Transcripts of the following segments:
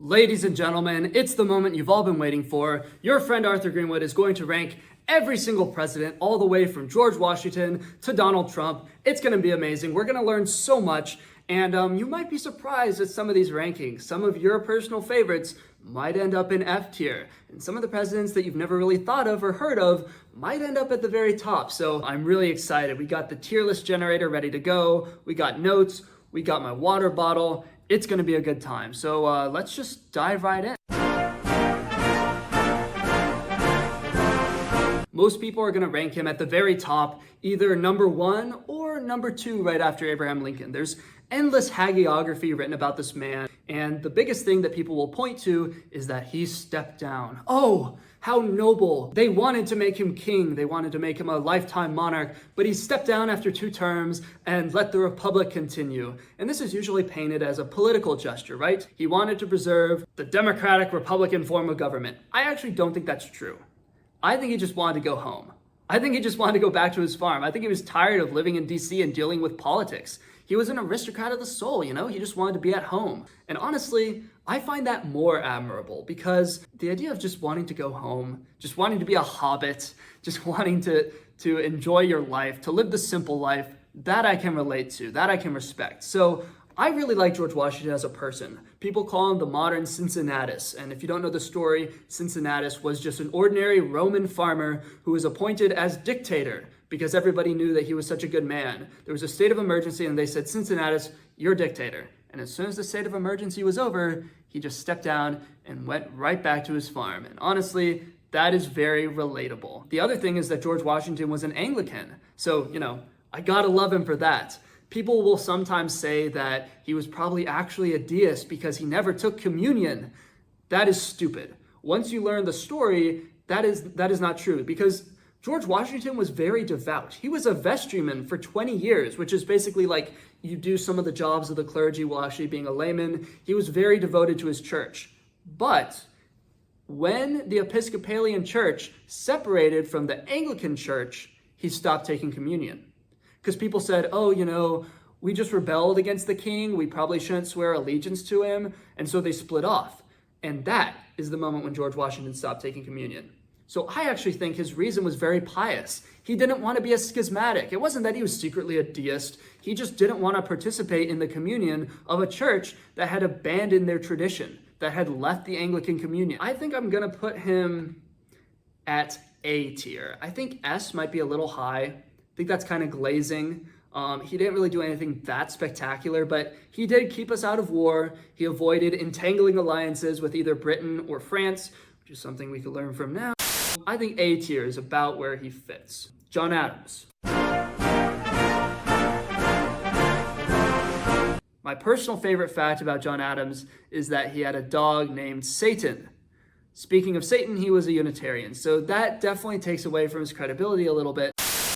Ladies and gentlemen, it's the moment you've all been waiting for. Your friend Arthur Greenwood is going to rank every single president, all the way from George Washington to Donald Trump. It's going to be amazing. We're going to learn so much, and you might be surprised at some of these rankings. Some of your personal favorites might end up in F tier, and some of the presidents that you've never really thought of or heard of might end up at the very top. So I'm really excited. We got the tier list generator ready to go. We got notes. We got my water bottle. It's going to be a good time. So let's just dive right in. Most people are going to rank him at the very top, either number 1 or number 2 right after Abraham Lincoln. There's endless hagiography written about this man, and the biggest thing that people will point to is that he stepped down. Oh, how noble. They wanted to make him king. They wanted to make him a lifetime monarch, but he stepped down after 2 terms and let the republic continue. And this is usually painted as a political gesture, right? He wanted to preserve the democratic Republican form of government. I actually don't think that's true. I think he just wanted to go home. I think he just wanted to go back to his farm. I think he was tired of living in DC and dealing with politics. He was an aristocrat of the soul, you know? He just wanted to be at home. And honestly, I find that more admirable because the idea of just wanting to go home, just wanting to be a hobbit, just wanting to enjoy your life, to live the simple life, that I can relate to, that I can respect. So I really like George Washington as a person. People call him the modern Cincinnatus. And if you don't know the story, Cincinnatus was just an ordinary Roman farmer who was appointed as dictator because everybody knew that he was such a good man. There was a state of emergency and they said, Cincinnatus, you're dictator. And as soon as the state of emergency was over, he just stepped down and went right back to his farm. And honestly, that is very relatable. The other thing is that George Washington was an Anglican. So, I gotta love him for that. People will sometimes say that he was probably actually a deist because he never took communion. That is stupid. Once you learn the story, that is not true because George Washington was very devout. He was a vestryman for 20 years, which is basically like you do some of the jobs of the clergy while actually being a layman. He was very devoted to his church. But when the Episcopalian Church separated from the Anglican Church, he stopped taking communion. Because people said, we just rebelled against the king. We probably shouldn't swear allegiance to him. And so they split off. And that is the moment when George Washington stopped taking communion. So I actually think his reason was very pious. He didn't want to be a schismatic. It wasn't that he was secretly a deist. He just didn't want to participate in the communion of a church that had abandoned their tradition, that had left the Anglican communion. I think I'm going to put him at A tier. I think S might be a little high. I think that's kind of glazing. He didn't really do anything that spectacular, but he did keep us out of war. He avoided entangling alliances with either Britain or France, which is something we could learn from now. I think A tier is about where he fits. John Adams. My personal favorite fact about John Adams is that he had a dog named Satan. Speaking of Satan, he was a Unitarian, so that definitely takes away from his credibility a little bit.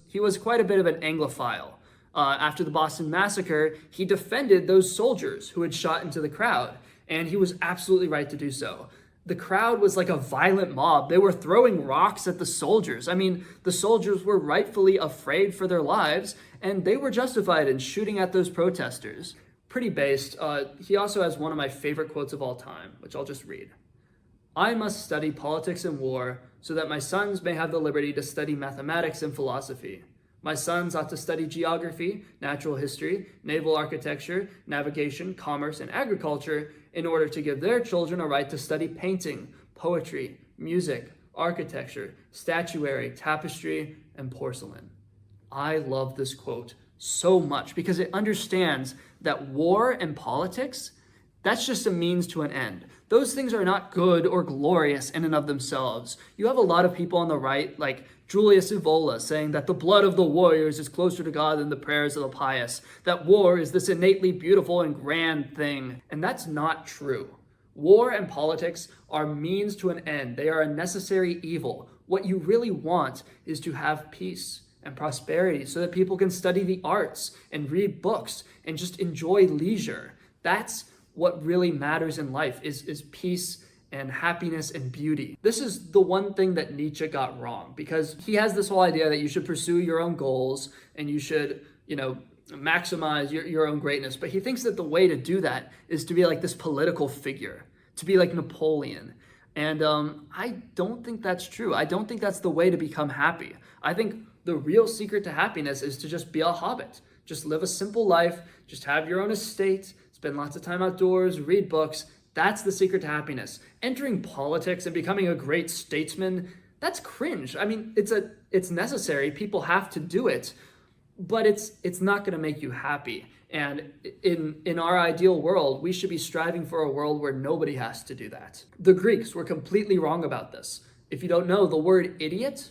He was quite a bit of an Anglophile. After the Boston Massacre, he defended those soldiers who had shot into the crowd, and he was absolutely right to do so. The crowd was like a violent mob. They were throwing rocks at the soldiers. I mean, the soldiers were rightfully afraid for their lives, and they were justified in shooting at those protesters. Pretty based. He also has one of my favorite quotes of all time, which I'll just read. I must study politics and war so that my sons may have the liberty to study mathematics and philosophy. My sons ought to study geography, natural history, naval architecture, navigation, commerce, and agriculture in order to give their children a right to study painting, poetry, music, architecture, statuary, tapestry, and porcelain. I love this quote so much because it understands that war and politics, that's just a means to an end. Those things are not good or glorious in and of themselves. You have a lot of people on the right, like Julius Evola, saying that the blood of the warriors is closer to God than the prayers of the pious, that war is this innately beautiful and grand thing. And that's not true. War and politics are means to an end. They are a necessary evil. What you really want is to have peace and prosperity so that people can study the arts and read books and just enjoy leisure. That's what really matters in life is peace and happiness and beauty. This is the one thing that Nietzsche got wrong because he has this whole idea that you should pursue your own goals and you should, maximize your own greatness. But he thinks that the way to do that is to be like this political figure, to be like Napoleon. And I don't think that's true. I don't think that's the way to become happy. I think the real secret to happiness is to just be a hobbit. Just live a simple life, just have your own estate, spend lots of time outdoors, read books. That's the secret to happiness. Entering politics and becoming a great statesman, that's cringe. I mean, it's necessary. People have to do it, but it's not going to make you happy. And in our ideal world, we should be striving for a world where nobody has to do that. The Greeks were completely wrong about this. If you don't know, the word idiot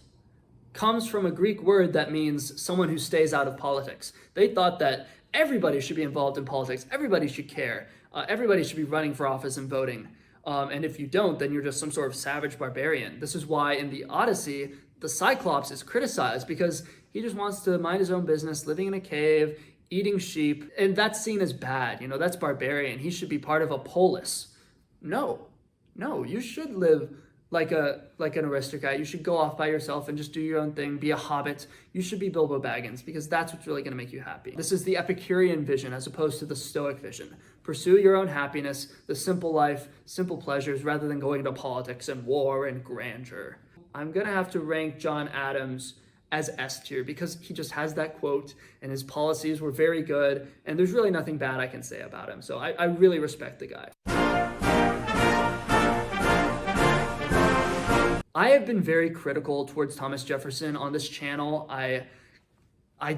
comes from a Greek word that means someone who stays out of politics. They thought that everybody should be involved in politics. Everybody should care. Everybody should be running for office and voting. And if you don't, then you're just some sort of savage barbarian. This is why in the Odyssey, the Cyclops is criticized because he just wants to mind his own business, living in a cave, eating sheep, and that's seen as bad. That's barbarian. He should be part of a polis. No, you should live like an aristocrat. You should go off by yourself and just do your own thing, be a hobbit. You should be Bilbo Baggins because that's what's really going to make you happy. This is the Epicurean vision as opposed to the Stoic vision. Pursue your own happiness, the simple life, simple pleasures, rather than going into politics and war and grandeur. I'm going to have to rank John Adams as S tier because he just has that quote and his policies were very good and there's really nothing bad I can say about him. So I really respect the guy. I have been very critical towards Thomas Jefferson on this channel. I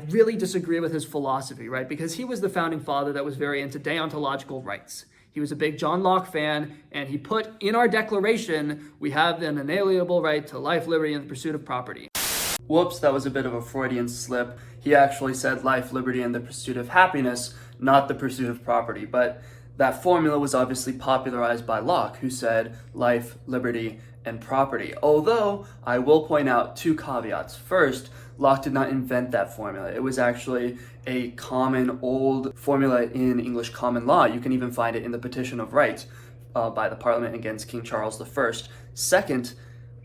really disagree with his philosophy, right? Because he was the founding father that was very into deontological rights. He was a big John Locke fan, and he put in our Declaration, we have an inalienable right to life, liberty, and the pursuit of property. Whoops, that was a bit of a Freudian slip. He actually said life, liberty, and the pursuit of happiness, not the pursuit of property. But that formula was obviously popularized by Locke, who said life, liberty, and property. Although, I will point out two caveats. First, Locke did not invent that formula. It was actually a common old formula in English common law. You can even find it in the Petition of Right by the Parliament against King Charles I. Second,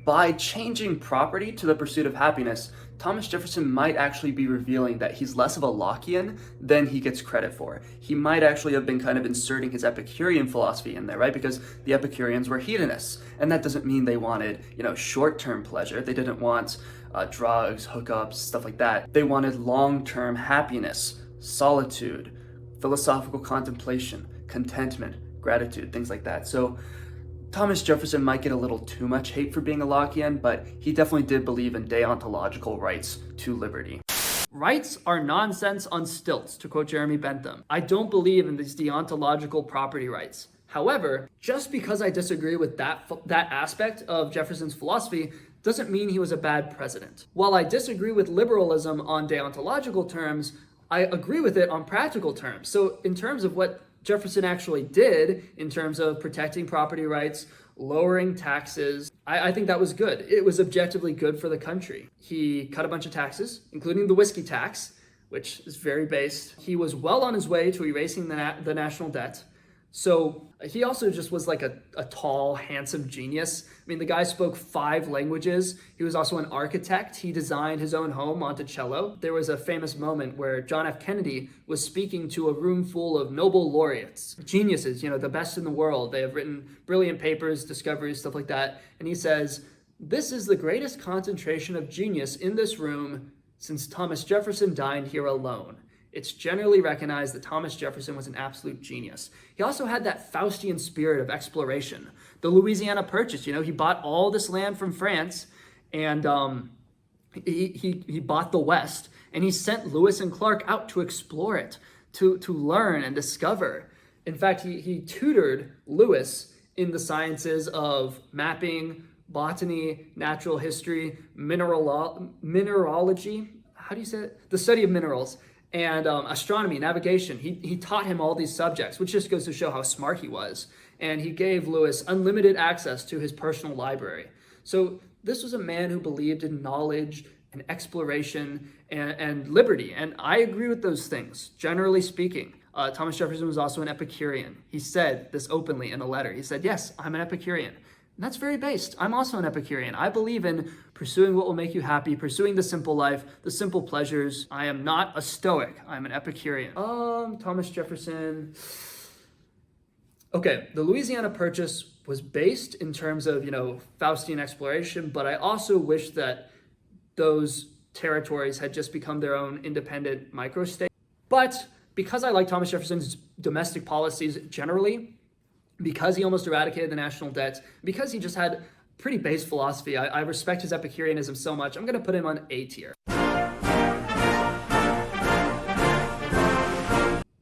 by changing property to the pursuit of happiness, Thomas Jefferson might actually be revealing that he's less of a Lockean than he gets credit for. He might actually have been kind of inserting his Epicurean philosophy in there, right? Because the Epicureans were hedonists, and that doesn't mean they wanted, short-term pleasure. They didn't want drugs, hookups, stuff like that. They wanted long-term happiness, solitude, philosophical contemplation, contentment, gratitude, things like that. So Thomas Jefferson might get a little too much hate for being a Lockean, but he definitely did believe in deontological rights to liberty. Rights are nonsense on stilts, to quote Jeremy Bentham. I don't believe in these deontological property rights. However, just because I disagree with that aspect of Jefferson's philosophy doesn't mean he was a bad president. While I disagree with liberalism on deontological terms, I agree with it on practical terms. So in terms of what Jefferson actually did in terms of protecting property rights, lowering taxes, I think that was good. It was objectively good for the country. He cut a bunch of taxes, including the whiskey tax, which is very based. He was well on his way to erasing the national debt. So he also just was like a tall, handsome genius. I mean, the guy spoke 5 languages. He was also an architect. He designed his own home, Monticello. There was a famous moment where John F. Kennedy was speaking to a room full of Nobel laureates, geniuses, the best in the world. They have written brilliant papers, discoveries, stuff like that. And he says, "This is the greatest concentration of genius in this room since Thomas Jefferson dined here alone." It's generally recognized that Thomas Jefferson was an absolute genius. He also had that Faustian spirit of exploration. The Louisiana Purchase, he bought all this land from France, and he bought the West, and he sent Lewis and Clark out to explore it, to learn and discover. In fact, he tutored Lewis in the sciences of mapping, botany, natural history, mineralogy, how do you say it? The study of minerals. And astronomy, navigation. He taught him all these subjects, which just goes to show how smart he was. And he gave Lewis unlimited access to his personal library. So this was a man who believed in knowledge and exploration and liberty. And I agree with those things, generally speaking. Thomas Jefferson was also an Epicurean. He said this openly in a letter. He said, "Yes, I'm an Epicurean." And that's very based. I'm also an Epicurean. I believe in pursuing what will make you happy, pursuing the simple life, the simple pleasures. I am not a Stoic. I'm an Epicurean. Thomas Jefferson. Okay, the Louisiana Purchase was based in terms of, Faustian exploration, but I also wish that those territories had just become their own independent microstate. But because I like Thomas Jefferson's domestic policies generally, because he almost eradicated the national debt, because he just had pretty base philosophy, I respect his Epicureanism so much, I'm going to put him on A tier.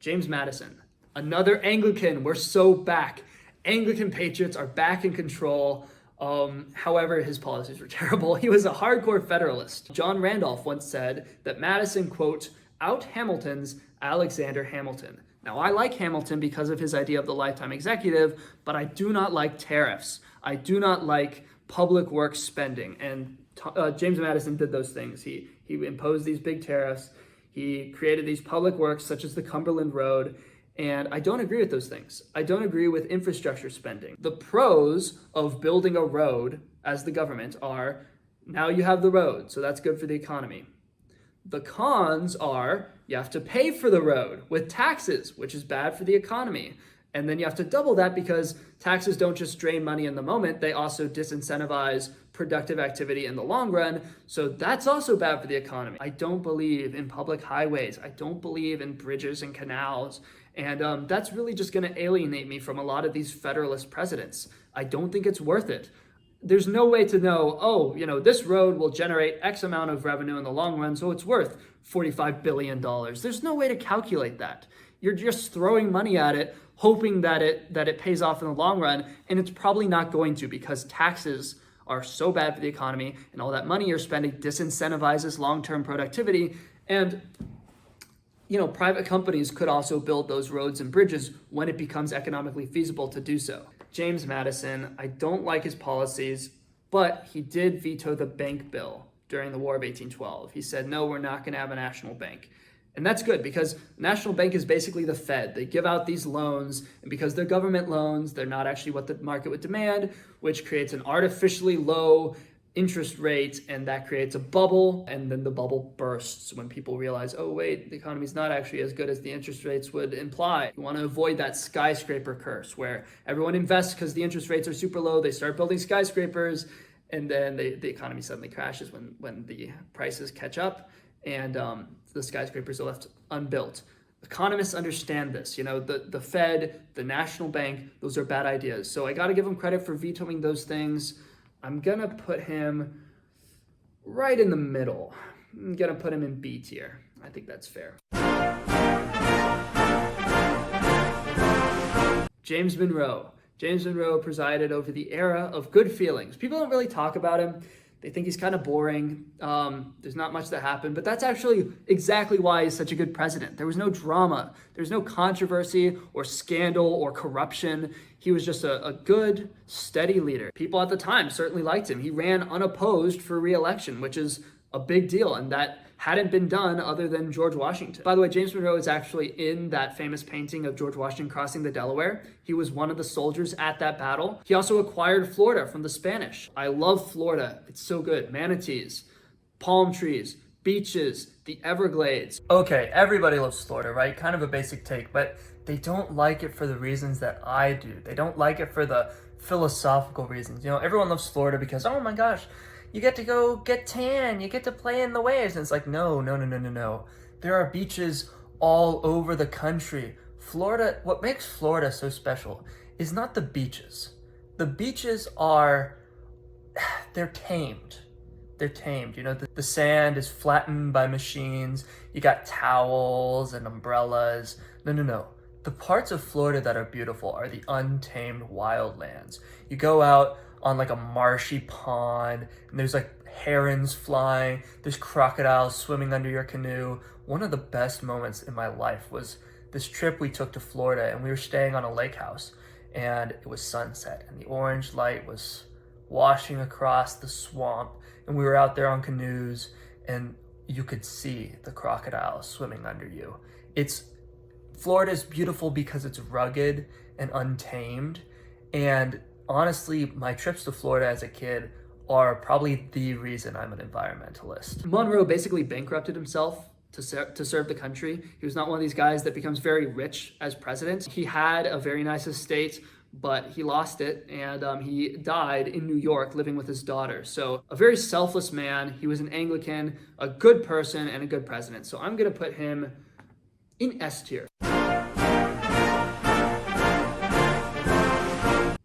James Madison, another Anglican. We're so back. Anglican patriots are back in control. However, his policies were terrible. He was a hardcore Federalist. John Randolph once said that Madison, quote, out-Hamiltons Alexander Hamilton. Now, I like Hamilton because of his idea of the lifetime executive, but I do not like tariffs. I do not like public works spending. And James Madison did those things. He imposed these big tariffs. He created these public works such as the Cumberland Road. And I don't agree with those things. I don't agree with infrastructure spending. The pros of building a road as the government are, now you have the road, so that's good for the economy. The cons are, you have to pay for the road with taxes, which is bad for the economy. And then you have to double that because taxes don't just drain money in the moment, they also disincentivize productive activity in the long run. So that's also bad for the economy. I don't believe in public highways. I don't believe in bridges and canals. And that's really just going to alienate me from a lot of these Federalist presidents. I don't think it's worth it. There's no way to know, this road will generate X amount of revenue in the long run, so it's worth $45 billion. There's no way to calculate that. You're just throwing money at it, hoping that it pays off in the long run, and it's probably not going to because taxes are so bad for the economy, and all that money you're spending disincentivizes long-term productivity. And private companies could also build those roads and bridges when it becomes economically feasible to do so. James Madison, I don't like his policies, but he did veto the bank bill during the War of 1812. He said, no, we're not going to have a national bank. And that's good because national bank is basically the Fed. They give out these loans, and because they're government loans, they're not actually what the market would demand, which creates an artificially low interest rate, and that creates a bubble, and then the bubble bursts when people realize, oh wait, the economy's not actually as good as the interest rates would imply. You want to avoid that skyscraper curse where everyone invests because the interest rates are super low, they start building skyscrapers, and then the economy suddenly crashes when the prices catch up, and the skyscrapers are left unbuilt. Economists understand this. The Fed, the national bank, those are bad ideas. So I got to give him credit for vetoing those things. I'm going to put him right in the middle. I'm going to put him in B tier. I think that's fair. James Monroe. James Monroe presided over the era of good feelings. People don't really talk about him. They think he's kind of boring. There's not much that happened, but that's actually exactly why he's such a good president. There was no drama. There's no controversy or scandal or corruption. He was just a good, steady leader. People at the time certainly liked him. He ran unopposed for re-election, which is a big deal, and that hadn't been done other than George Washington. By the way, James Monroe is actually in that famous painting of George Washington crossing the Delaware. He was one of the soldiers at that battle. He also acquired Florida from the Spanish. I love Florida. It's so good. Manatees, palm trees, beaches, the Everglades. Okay, everybody loves Florida, right? Kind of a basic take, but they don't like it for the reasons that I do. They don't like it for the philosophical reasons. Everyone loves Florida because, oh my gosh, you get to go get tan, you get to play in the waves. And it's like, no. There are beaches all over the country. Florida, what makes Florida so special is not the beaches. The beaches they're tamed. They're tamed. The sand is flattened by machines. You got towels and umbrellas. No. The parts of Florida that are beautiful are the untamed wildlands. You go out on like a marshy pond, and there's like herons flying, there's crocodiles swimming under your canoe. One of the best moments in my life was this trip we took to Florida, and we were staying on a lake house, and it was sunset, and the orange light was washing across the swamp, and we were out there on canoes, and you could see the crocodiles swimming under you. Florida is beautiful because it's rugged and untamed, and honestly, my trips to Florida as a kid are probably the reason I'm an environmentalist. Monroe basically bankrupted himself to serve the country. He was not one of these guys that becomes very rich as president. He had a very nice estate, but he lost it, and he died in New York living with his daughter. So a very selfless man. He was an Anglican, a good person, and a good president. So I'm going to put him in S tier.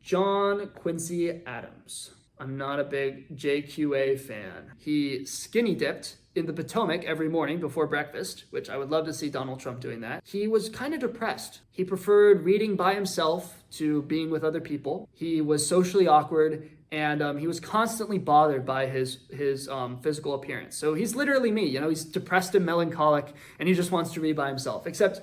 John Quincy Adams. I'm not a big JQA fan. He skinny dipped in the Potomac every morning before breakfast, which I would love to see Donald Trump doing that. He was kind of depressed. He preferred reading by himself to being with other people. He was socially awkward, and he was constantly bothered by his physical appearance. So he's literally me, you know, he's depressed and melancholic, and he just wants to read by himself, except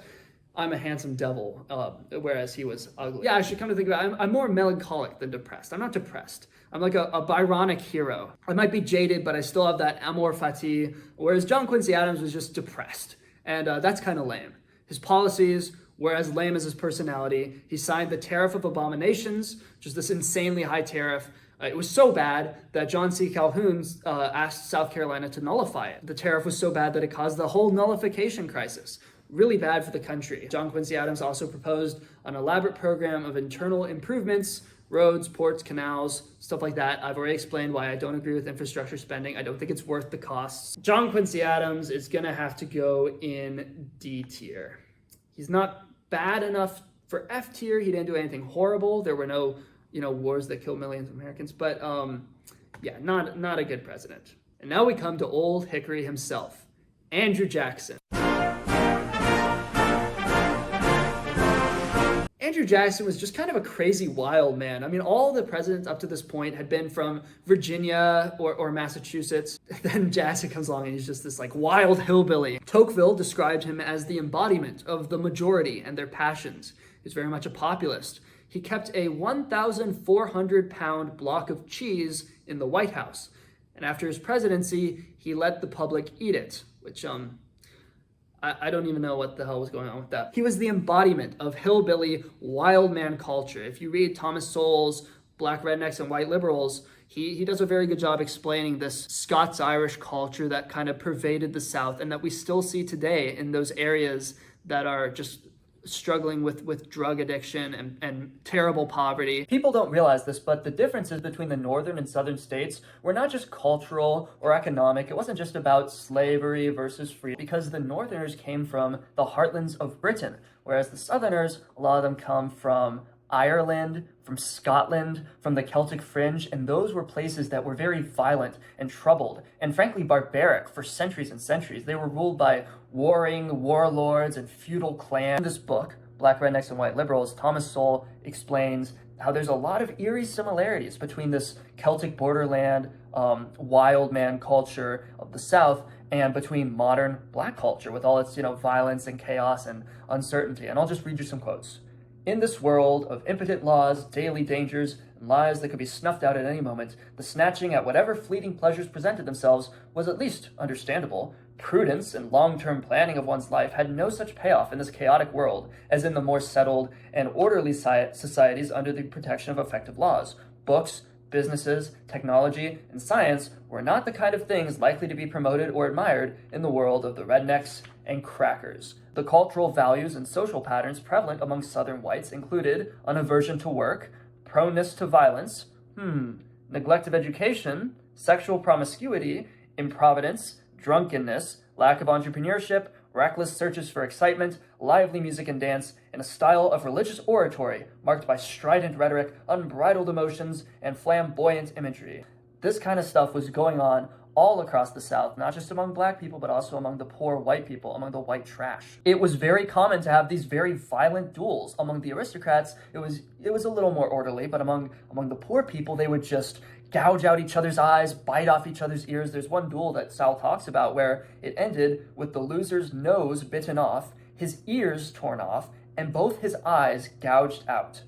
I'm a handsome devil, whereas he was ugly. Yeah, I should come to think about it. I'm more melancholic than depressed. I'm not depressed. I'm like a Byronic hero. I might be jaded, but I still have that amor fati, whereas John Quincy Adams was just depressed. And that's kind of lame. His policies were as lame as his personality. He signed the Tariff of Abominations, which is this insanely high tariff. It was so bad that John C. Calhoun asked South Carolina to nullify it. The tariff was so bad that it caused the whole nullification crisis. Really bad for the country. John Quincy Adams also proposed an elaborate program of internal improvements, roads, ports, canals, stuff like that. I've already explained why I don't agree with infrastructure spending. I don't think it's worth the costs. John Quincy Adams is gonna have to go in D tier. He's not bad enough for F tier. He didn't do anything horrible. There were no, wars that killed millions of Americans, but yeah, not a good president. And now we come to Old Hickory himself, Andrew Jackson. Andrew Jackson was just kind of a crazy, wild man. I mean, all the presidents up to this point had been from Virginia or Massachusetts. Then Jackson comes along and he's just this like wild hillbilly. Tocqueville described him as the embodiment of the majority and their passions. He's very much a populist. He kept a 1,400-pound block of cheese in the White House. And after his presidency, he let the public eat it, which, I don't even know what the hell was going on with that. He was the embodiment of hillbilly wild man culture. If you read Thomas Sowell's Black Rednecks and White Liberals, he does a very good job explaining this Scots-Irish culture that kind of pervaded the South and that we still see today in those areas that are just struggling with drug addiction and terrible poverty. People don't realize this, but the differences between the northern and southern states were not just cultural or economic. It wasn't just about slavery versus free, because the northerners came from the heartlands of Britain, whereas the southerners, a lot of them come from Ireland, from Scotland, from the Celtic fringe, and those were places that were very violent and troubled, and frankly barbaric for centuries and centuries. They were ruled by warring warlords and feudal clans. In this book, Black Rednecks and White Liberals, Thomas Sowell explains how there's a lot of eerie similarities between this Celtic borderland, wild man culture of the South and between modern Black culture with all its, violence and chaos and uncertainty. And I'll just read you some quotes. In this world of impotent laws, daily dangers, and lives that could be snuffed out at any moment, the snatching at whatever fleeting pleasures presented themselves was at least understandable. Prudence and long-term planning of one's life had no such payoff in this chaotic world as in the more settled and orderly societies under the protection of effective laws. Books, businesses, technology, and science were not the kind of things likely to be promoted or admired in the world of the rednecks and crackers. The cultural values and social patterns prevalent among Southern whites included an aversion to work, proneness to violence, neglect of education, sexual promiscuity, improvidence, drunkenness, lack of entrepreneurship, reckless searches for excitement, lively music and dance, and a style of religious oratory marked by strident rhetoric, unbridled emotions, and flamboyant imagery. This kind of stuff was going on all across the South, not just among Black people, but also among the poor white people, among the white trash. It was very common to have these very violent duels. Among the aristocrats, it was a little more orderly, but among the poor people, they would just gouge out each other's eyes, bite off each other's ears. There's one duel that Sal talks about where it ended with the loser's nose bitten off, his ears torn off, and both his eyes gouged out.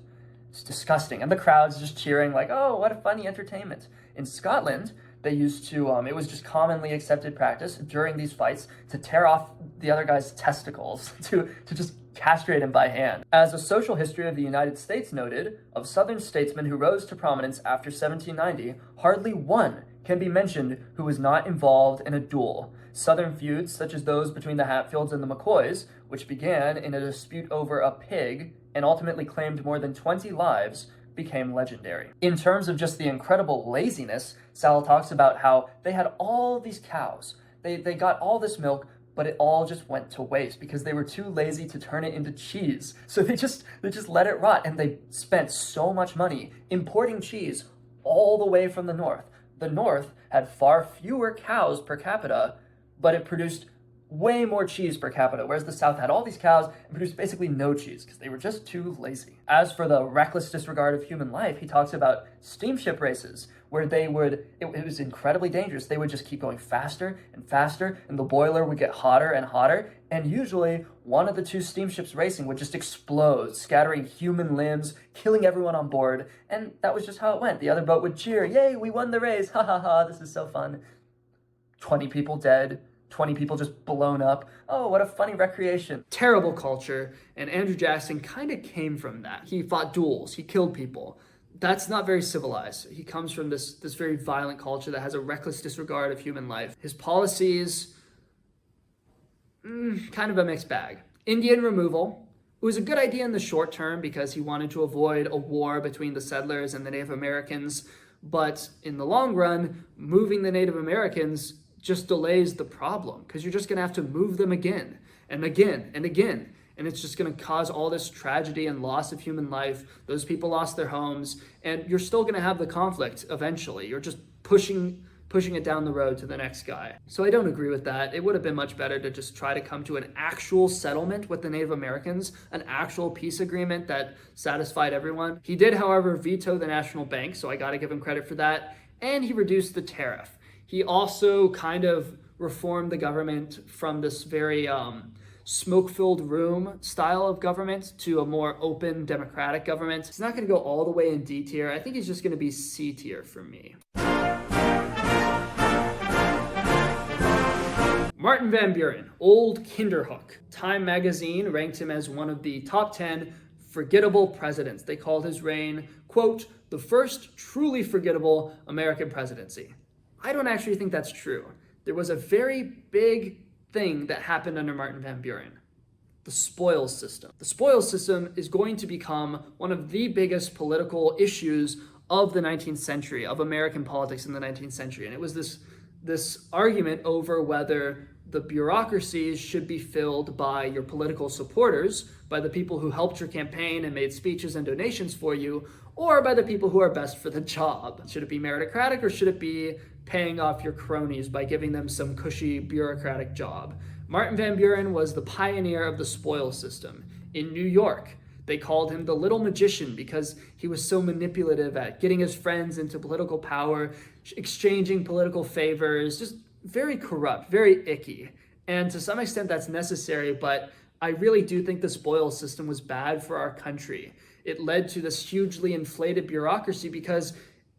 It's disgusting. And the crowd's just cheering like, oh, what a funny entertainment. In Scotland, they used to, it was just commonly accepted practice during these fights to tear off the other guy's testicles, to just castrate him by hand. As a social history of the United States noted, of Southern statesmen who rose to prominence after 1790, hardly one can be mentioned who was not involved in a duel. Southern feuds, such as those between the Hatfields and the McCoys, which began in a dispute over a pig and ultimately claimed more than 20 lives, became legendary. In terms of just the incredible laziness, Sal talks about how they had all these cows. They got all this milk, but it all just went to waste because they were too lazy to turn it into cheese. So they just let it rot, and they spent so much money importing cheese all the way from the North. The North had far fewer cows per capita, but it produced way more cheese per capita, whereas the South had all these cows and produced basically no cheese because they were just too lazy. As for the reckless disregard of human life, he talks about steamship races where it was incredibly dangerous. They would just keep going faster and faster, and the boiler would get hotter and hotter, and usually one of the two steamships racing would just explode, scattering human limbs, killing everyone on board, and that was just how it went. The other boat would cheer, "Yay, we won the race, ha ha ha, this is so fun." 20 people dead, 20 people just blown up. Oh, what a funny recreation. Terrible culture, and Andrew Jackson kind of came from that. He fought duels, he killed people. That's not very civilized. He comes from this very violent culture that has a reckless disregard of human life. His policies, kind of a mixed bag. Indian removal. It was a good idea in the short term because he wanted to avoid a war between the settlers and the Native Americans. But in the long run, moving the Native Americans just delays the problem because you're just going to have to move them again and again and again. And it's just going to cause all this tragedy and loss of human life. Those people lost their homes, and you're still going to have the conflict eventually. You're just pushing it down the road to the next guy. So I don't agree with that. It would have been much better to just try to come to an actual settlement with the Native Americans, an actual peace agreement that satisfied everyone. He did, however, veto the National Bank, so I got to give him credit for that. And he reduced the tariff. He also kind of reformed the government from this very smoke-filled room style of government to a more open, democratic government. He's not going to go all the way in D tier. I think he's just going to be C tier for me. Martin Van Buren, Old Kinderhook. Time magazine ranked him as one of the top 10 forgettable presidents. They called his reign, quote, the first truly forgettable American presidency. I don't actually think that's true. There was a very big thing that happened under Martin Van Buren, the spoils system. The spoils system is going to become one of the biggest political issues of the 19th century, of American politics in the 19th century. And it was this argument over whether the bureaucracies should be filled by your political supporters, by the people who helped your campaign and made speeches and donations for you, or by the people who are best for the job. Should it be meritocratic, or should it be paying off your cronies by giving them some cushy bureaucratic job? Martin Van Buren was the pioneer of the spoils system. In New York, they called him the little magician because he was so manipulative at getting his friends into political power, exchanging political favors, just very corrupt, very icky. And to some extent that's necessary, but I really do think the spoils system was bad for our country. It led to this hugely inflated bureaucracy because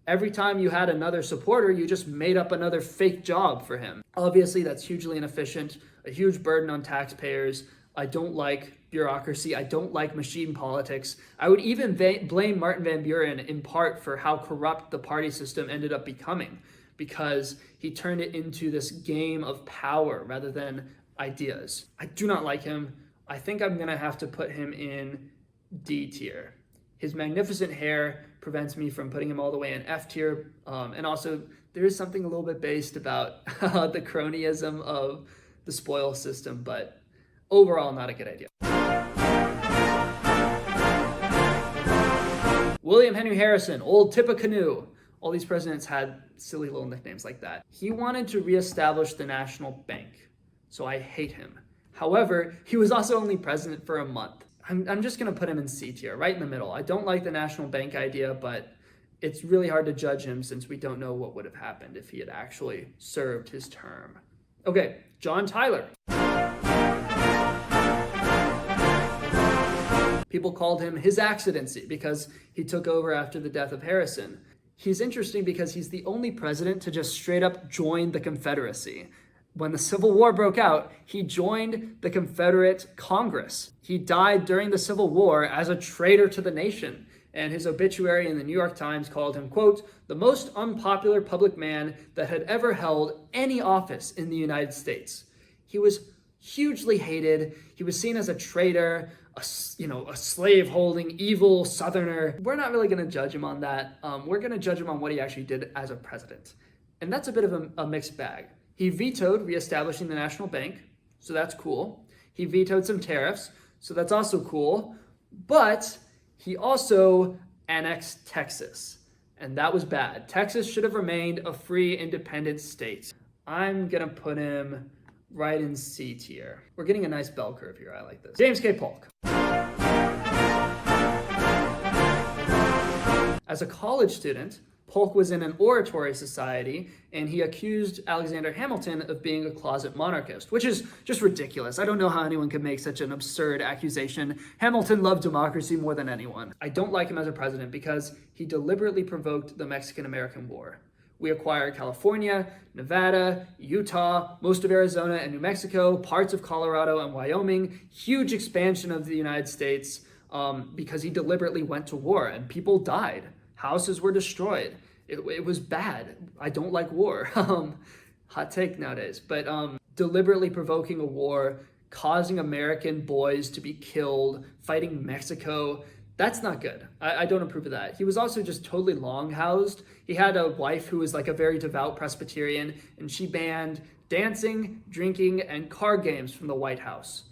every time you had another supporter, you just made up another fake job for him. Obviously, that's hugely inefficient, a huge burden on taxpayers. I don't like bureaucracy. I don't like machine politics. I would even blame Martin Van Buren in part for how corrupt the party system ended up becoming, because he turned it into this game of power rather than ideas. I do not like him. I think I'm going to have to put him in D tier. His magnificent hair prevents me from putting him all the way in F tier. And also, there is something a little bit based about the cronyism of the spoils system, but overall, not a good idea. William Henry Harrison, Old Tippecanoe. All these presidents had silly little nicknames like that. He wanted to reestablish the National Bank, so I hate him. However, he was also only president for a month. I'm just going to put him in C tier, right in the middle. I don't like the National Bank idea, but it's really hard to judge him since we don't know what would have happened if he had actually served his term. Okay, John Tyler. People called him His Accidency because he took over after the death of Harrison. He's interesting because he's the only president to just straight up join the Confederacy. When the Civil War broke out, he joined the Confederate Congress. He died during the Civil War as a traitor to the nation, and his obituary in the New York Times called him, quote, "the most unpopular public man that had ever held any office in the United States." He was hugely hated. He was seen as a traitor, a slave-holding, evil Southerner. We're not really going to judge him on that. We're going to judge him on what he actually did as a president. And that's a bit of a mixed bag. He vetoed reestablishing the National Bank, so that's cool. He vetoed some tariffs, so that's also cool. But he also annexed Texas, and that was bad. Texas should have remained a free, independent state. I'm going to put him right in C tier. We're getting a nice bell curve here. I like this. James K. Polk. As a college student, Polk was in an oratory society, and he accused Alexander Hamilton of being a closet monarchist, which is just ridiculous. I don't know how anyone could make such an absurd accusation. Hamilton loved democracy more than anyone. I don't like him as a president because he deliberately provoked the Mexican-American War. We acquired California, Nevada, Utah, most of Arizona and New Mexico, parts of Colorado and Wyoming, huge expansion of the United States because he deliberately went to war and people died. Houses were destroyed. It was bad. I don't like war. Hot take nowadays. But deliberately provoking a war, causing American boys to be killed, fighting Mexico, that's not good. I don't approve of that. He was also just totally long-housed. He had a wife who was like a very devout Presbyterian, and she banned dancing, drinking, and card games from the White House.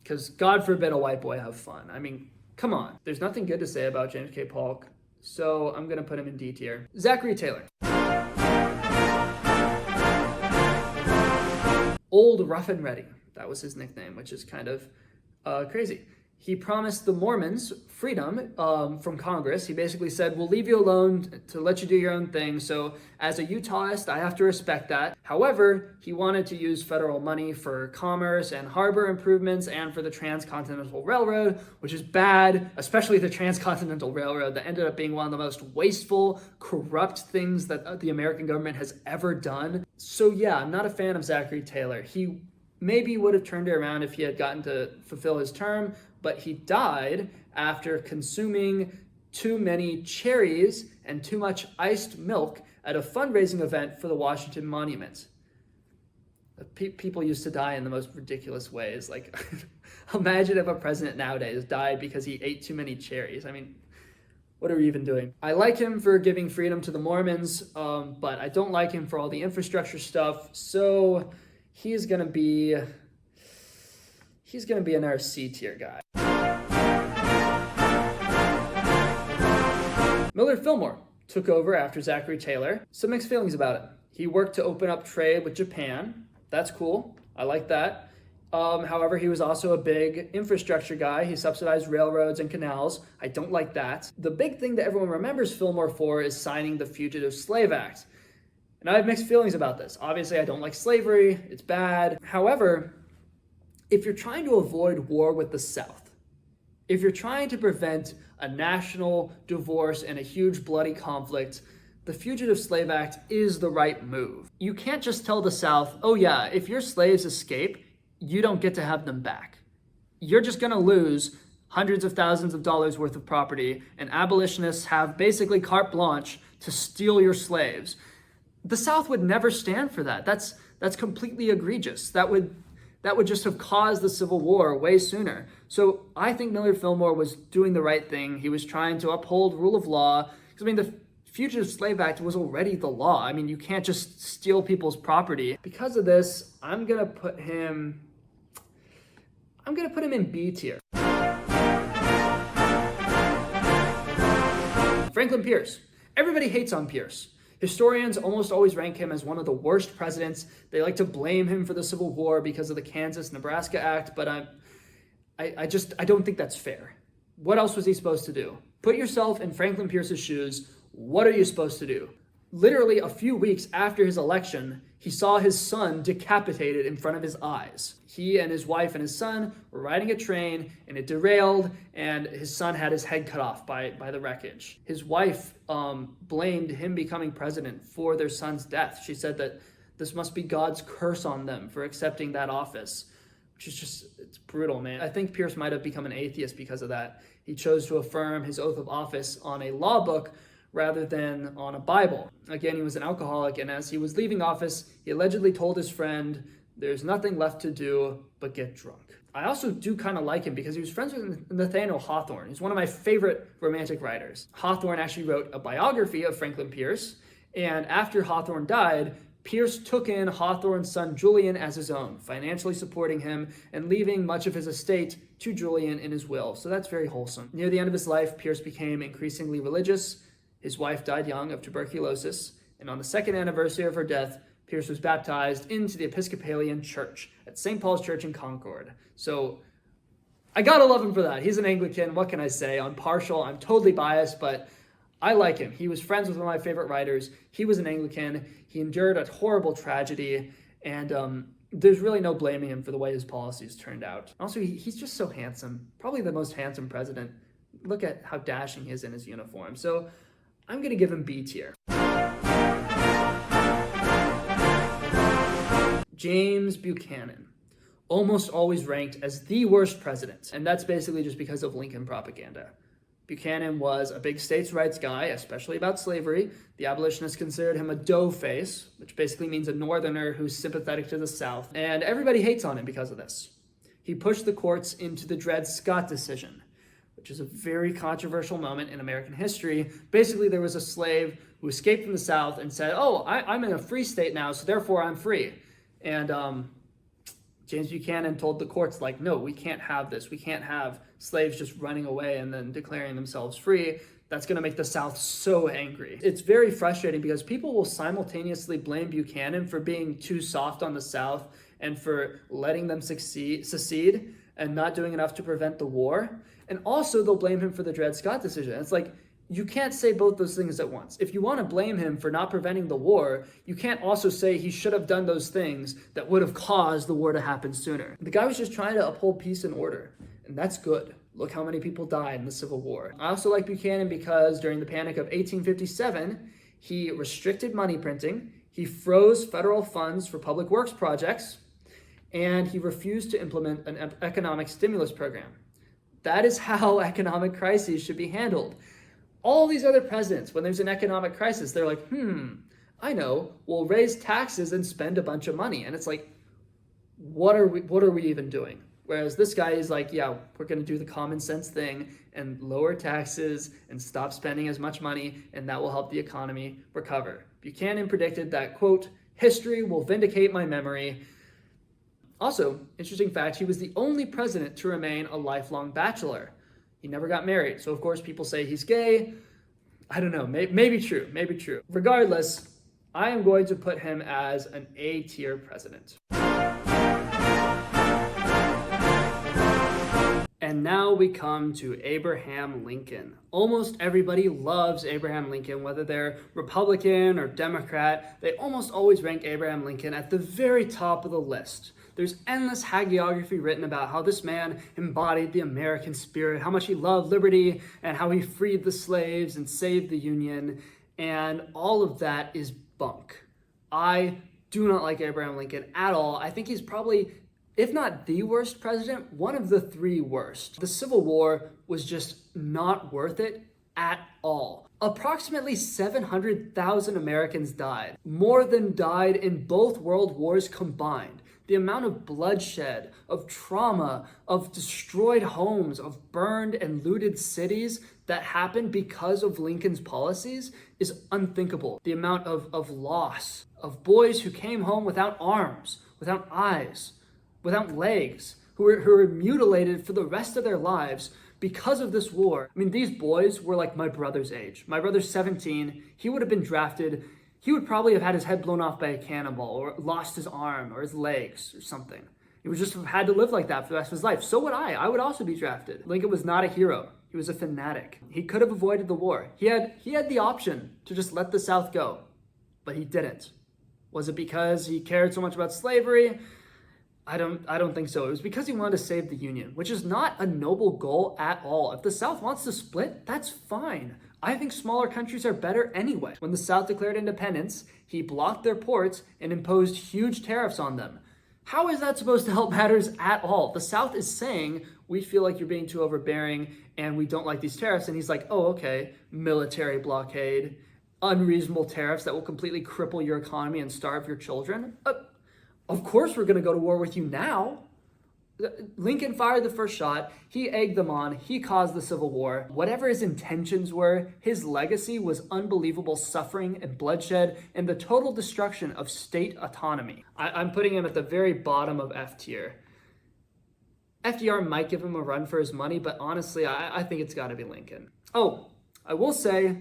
Because God forbid a white boy have fun. I mean, come on. There's nothing good to say about James K. Polk, so I'm going to put him in D tier. Zachary Taylor. Old Rough and Ready. That was his nickname, which is kind of crazy. He promised the Mormons freedom from Congress. He basically said, we'll leave you alone to let you do your own thing. So as a Utahist, I have to respect that. However, he wanted to use federal money for commerce and harbor improvements and for the Transcontinental Railroad, which is bad, especially the Transcontinental Railroad that ended up being one of the most wasteful, corrupt things that the American government has ever done. So yeah, I'm not a fan of Zachary Taylor. He maybe would have turned it around if he had gotten to fulfill his term, but he died after consuming too many cherries and too much iced milk at a fundraising event for the Washington Monument. People used to die in the most ridiculous ways. Like, imagine if a president nowadays died because he ate too many cherries. I mean, what are we even doing? I like him for giving freedom to the Mormons, but I don't like him for all the infrastructure stuff. So he's gonna be another C tier guy. Millard Fillmore took over after Zachary Taylor. Some mixed feelings about it. He worked to open up trade with Japan. That's cool. I like that. However, he was also a big infrastructure guy. He subsidized railroads and canals. I don't like that. The big thing that everyone remembers Fillmore for is signing the Fugitive Slave Act. And I have mixed feelings about this. Obviously, I don't like slavery. It's bad. However, if you're trying to avoid war with the South, if you're trying to prevent a national divorce and a huge bloody conflict, the Fugitive Slave Act is the right move. You can't just tell the South, oh yeah, if your slaves escape, you don't get to have them back. You're just gonna lose hundreds of thousands of dollars worth of property, and abolitionists have basically carte blanche to steal your slaves. The South would never stand for that. That's completely egregious. That would just have caused the Civil War way sooner. So I think Millard Fillmore was doing the right thing. He was trying to uphold rule of law. Because I mean, the Fugitive Slave Act was already the law. I mean, you can't just steal people's property. Because of this, I'm gonna put him in B tier. Franklin Pierce. Everybody hates on Pierce. Historians almost always rank him as one of the worst presidents. They like to blame him for the Civil War because of the Kansas-Nebraska Act, but I don't think that's fair. What else was he supposed to do? Put yourself in Franklin Pierce's shoes. What are you supposed to do? Literally a few weeks after his election, he saw his son decapitated in front of his eyes. He and his wife and his son were riding a train and it derailed and his son had his head cut off by the wreckage. His wife blamed him becoming president for their son's death. She said that This must be God's curse on them for accepting that office, which is just, it's brutal, man. I think Pierce might have become an atheist because of that. He chose to affirm his oath of office on a law book rather than on a Bible. Again, he was an alcoholic, and as he was leaving office, he allegedly told his friend, "There's nothing left to do but get drunk." I also do kind of like him because he was friends with Nathaniel Hawthorne. He's one of my favorite romantic writers. Hawthorne actually wrote a biography of Franklin Pierce, and after Hawthorne died, Pierce took in Hawthorne's son Julian as his own, financially supporting him and leaving much of his estate to Julian in his will. So that's very wholesome. Near the end of his life, Pierce became increasingly religious. His wife died young of tuberculosis, and on the second anniversary of her death, Pierce was baptized into the Episcopalian Church at St. Paul's Church in Concord. So I gotta love him for that. He's an Anglican. What can I say? I'm partial. I'm totally biased, but I like him. He was friends with one of my favorite writers. He was an Anglican. He endured a horrible tragedy, and there's really no blaming him for the way his policies turned out. Also, he's just so handsome. Probably the most handsome president. Look at how dashing he is in his uniform. So I'm going to give him B tier. James Buchanan, almost always ranked as the worst president, and that's basically just because of Lincoln propaganda. Buchanan was a big states' rights guy, especially about slavery. The abolitionists considered him a doughface, which basically means a northerner who's sympathetic to the South, and everybody hates on him because of this. He pushed the courts into the Dred Scott decision, which is a very controversial moment in American history. Basically, there was a slave who escaped from the South and said, I'm in a free state now, so therefore I'm free. And James Buchanan told the courts, no, we can't have this. We can't have slaves just running away and then declaring themselves free. That's going to make the South so angry. It's very frustrating because people will simultaneously blame Buchanan for being too soft on the South and for letting them secede and not doing enough to prevent the war. And also they'll blame him for the Dred Scott decision. It's you can't say both those things at once. If you want to blame him for not preventing the war, you can't also say he should have done those things that would have caused the war to happen sooner. The guy was just trying to uphold peace and order, and that's good. Look how many people died in the Civil War. I also like Buchanan because during the Panic of 1857, he restricted money printing, he froze federal funds for public works projects, and he refused to implement an economic stimulus program. That is how economic crises should be handled. All these other presidents, when there's an economic crisis, they're like, I know, we'll raise taxes and spend a bunch of money. And it's what are we even doing? Whereas this guy is yeah, we're going to do the common sense thing and lower taxes and stop spending as much money, and that will help the economy recover. Buchanan predicted that, quote, history will vindicate my memory. Also, interesting fact, he was the only president to remain a lifelong bachelor. He never got married. So, of course, people say he's gay. I don't know. Maybe true. Maybe true. Regardless, I am going to put him as an A-tier president. And now we come to Abraham Lincoln. Almost everybody loves Abraham Lincoln, whether they're Republican or Democrat. They almost always rank Abraham Lincoln at the very top of the list. There's endless hagiography written about how this man embodied the American spirit, how much he loved liberty, and how he freed the slaves and saved the Union. And all of that is bunk. I do not like Abraham Lincoln at all. I think he's probably, if not the worst president, one of the three worst. The Civil War was just not worth it at all. Approximately 700,000 Americans died, more than died in both world wars combined. The amount of bloodshed, of trauma, of destroyed homes, of burned and looted cities that happened because of Lincoln's policies is unthinkable. The amount of loss, of boys who came home without arms, without eyes, without legs, who were mutilated for the rest of their lives because of this war. I mean, these boys were like my brother's age. My brother's 17. He would have been drafted. He would probably have had his head blown off by a cannonball or lost his arm or his legs or something. He would just have had to live like that for the rest of his life. So would I. I would also be drafted. Lincoln was not a hero. He was a fanatic. He could have avoided the war. He had the option to just let the South go, but he didn't. Was it because he cared so much about slavery? I don't think so. It was because he wanted to save the Union, which is not a noble goal at all. If the South wants to split, that's fine. I think smaller countries are better anyway. When the South declared independence, he blocked their ports and imposed huge tariffs on them. How is that supposed to help matters at all? The South is saying, we feel like you're being too overbearing and we don't like these tariffs. And he's like, oh, okay, military blockade, unreasonable tariffs that will completely cripple your economy and starve your children. Of course we're going to go to war with you now. Lincoln fired the first shot, he egged them on, he caused the Civil War. Whatever his intentions were, his legacy was unbelievable suffering and bloodshed and the total destruction of state autonomy. I'm putting him at the very bottom of F tier. FDR might give him a run for his money, but honestly, I think it's got to be Lincoln. Oh, I will say,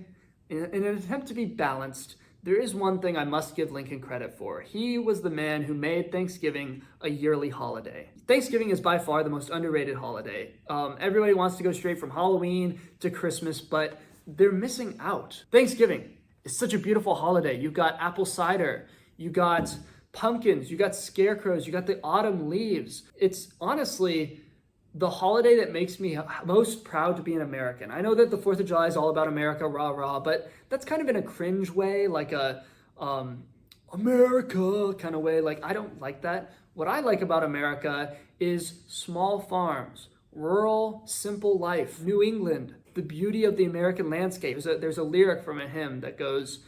in an attempt to be balanced, there is one thing I must give Lincoln credit for. He was the man who made Thanksgiving a yearly holiday. Thanksgiving is by far the most underrated holiday. Everybody wants to go straight from Halloween to Christmas, but they're missing out. Thanksgiving is such a beautiful holiday. You've got apple cider, you got pumpkins, you got scarecrows, you got the autumn leaves. It's honestly the holiday that makes me most proud to be an American. I know that the 4th of July is all about America, rah, rah, but that's kind of in a cringe way, like a America kind of way. Like, I don't like that. What I like about America is small farms, rural, simple life, New England, the beauty of the American landscape. There's a lyric from a hymn that goes,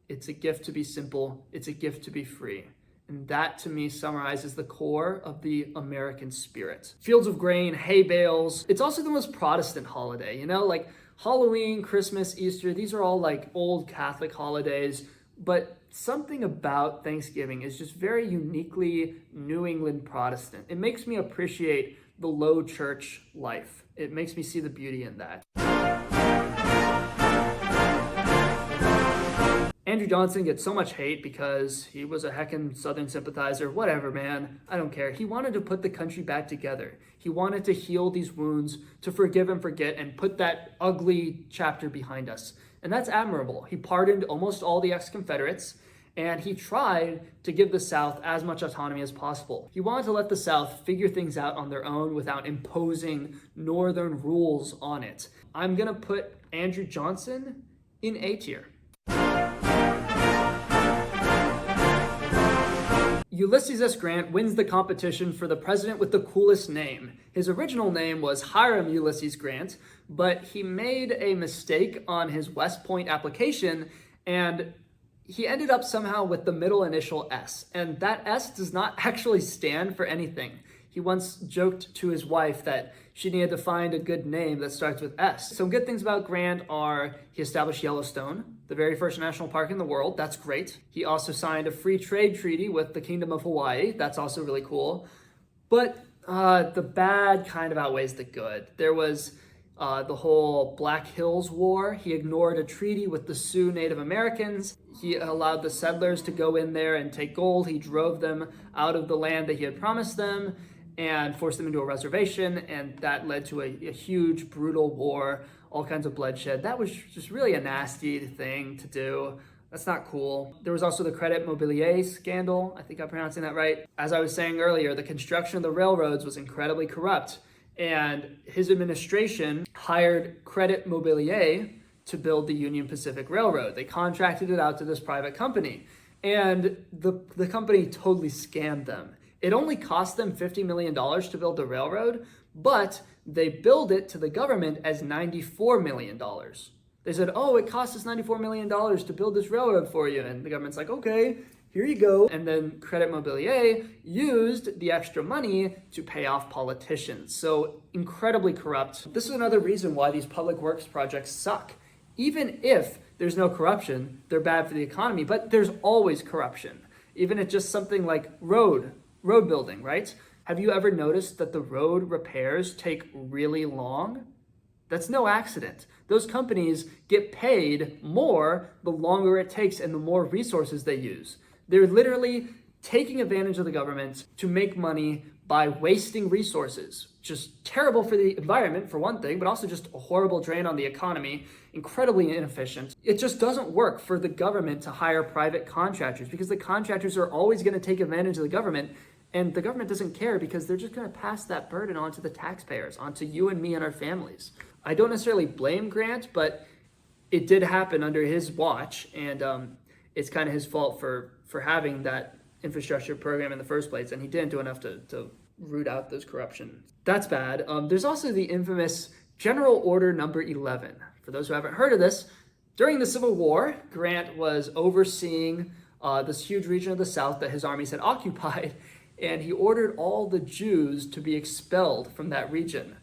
"It's a gift to be simple, it's a gift to be free." And that, to me, summarizes the core of the American spirit. Fields of grain, hay bales. It's also the most Protestant holiday, you know? Like Halloween, Christmas, Easter, these are all like old Catholic holidays. But something about Thanksgiving is just very uniquely New England Protestant. It makes me appreciate the low church life. It makes me see the beauty in that. Andrew Johnson gets so much hate because he was a heckin' Southern sympathizer. Whatever, man. I don't care. He wanted to put the country back together. He wanted to heal these wounds, to forgive and forget, and put that ugly chapter behind us. And that's admirable. He pardoned almost all the ex-Confederates, and he tried to give the South as much autonomy as possible. He wanted to let the South figure things out on their own without imposing Northern rules on it. I'm gonna put Andrew Johnson in A tier. Ulysses S. Grant wins the competition for the president with the coolest name. His original name was Hiram Ulysses Grant, but he made a mistake on his West Point application, and he ended up somehow with the middle initial S, and that S does not actually stand for anything. He once joked to his wife that she needed to find a good name that starts with S. Some good things about Grant are he established Yellowstone, the very first national park in the world. That's great. He also signed a free trade treaty with the Kingdom of Hawaii. That's also really cool. But the bad kind of outweighs the good. There was the whole Black Hills War. He ignored a treaty with the Sioux Native Americans. He allowed the settlers to go in there and take gold. He drove them out of the land that he had promised them and forced them into a reservation, and that led to a huge, brutal war, all kinds of bloodshed. That was just really a nasty thing to do. That's not cool. There was also the Credit Mobilier scandal. I think I'm pronouncing that right. As I was saying earlier, the construction of the railroads was incredibly corrupt, and his administration hired Credit Mobilier to build the Union Pacific Railroad. They contracted it out to this private company, and the company totally scammed them. It only cost them $50 million to build the railroad, but they billed it to the government as $94 million. They said, oh, it cost us $94 million to build this railroad for you. And the government's like, okay, here you go. And then Credit Mobilier used the extra money to pay off politicians. So incredibly corrupt. This is another reason why these public works projects suck. Even if there's no corruption, they're bad for the economy, but there's always corruption. Even at just something like road building, right? Have you ever noticed that the road repairs take really long? That's no accident. Those companies get paid more the longer it takes and the more resources they use. They're literally taking advantage of the government to make money by wasting resources. Just terrible for the environment, for one thing, but also just a horrible drain on the economy, incredibly inefficient. It just doesn't work for the government to hire private contractors because the contractors are always going to take advantage of the government, and the government doesn't care because they're just going to pass that burden on to the taxpayers, onto you and me and our families. I don't necessarily blame Grant, but it did happen under his watch, and it's kind of his fault for having that infrastructure program in the first place, and he didn't do enough to root out those corruption. That's bad. There's also the infamous General Order Number 11. For those who haven't heard of this, during the Civil War, Grant was overseeing this huge region of the South that his armies had occupied, and he ordered all the Jews to be expelled from that region.